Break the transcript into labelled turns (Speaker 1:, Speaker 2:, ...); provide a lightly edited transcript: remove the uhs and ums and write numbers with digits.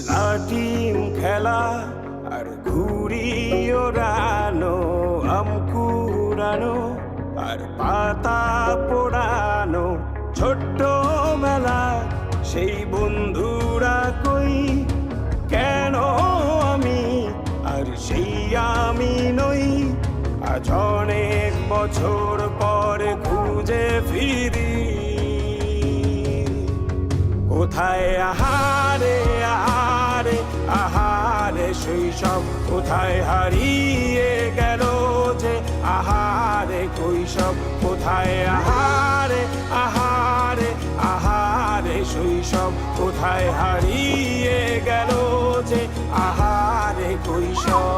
Speaker 1: লাটিম খেলা আর ঘুড়ি ওড়ানো, আম কুড়ানো আর পাতা পোড়ানো, ছোট্ট বেলা সেই বন্ধুরা কই, কেন আমি আর সেই আমি নই। আজ অনেক বছর পরে খুঁজে ফিরি, কোথায় আহারে আহারে আহারে শৈশব, কোথায় হারিয়ে গেল যে আহারে কৈশব, কোথায় আহারে আহারে আহারে শৈশব, কোথায় হারিয়ে গেল যে আহারে কৈশব।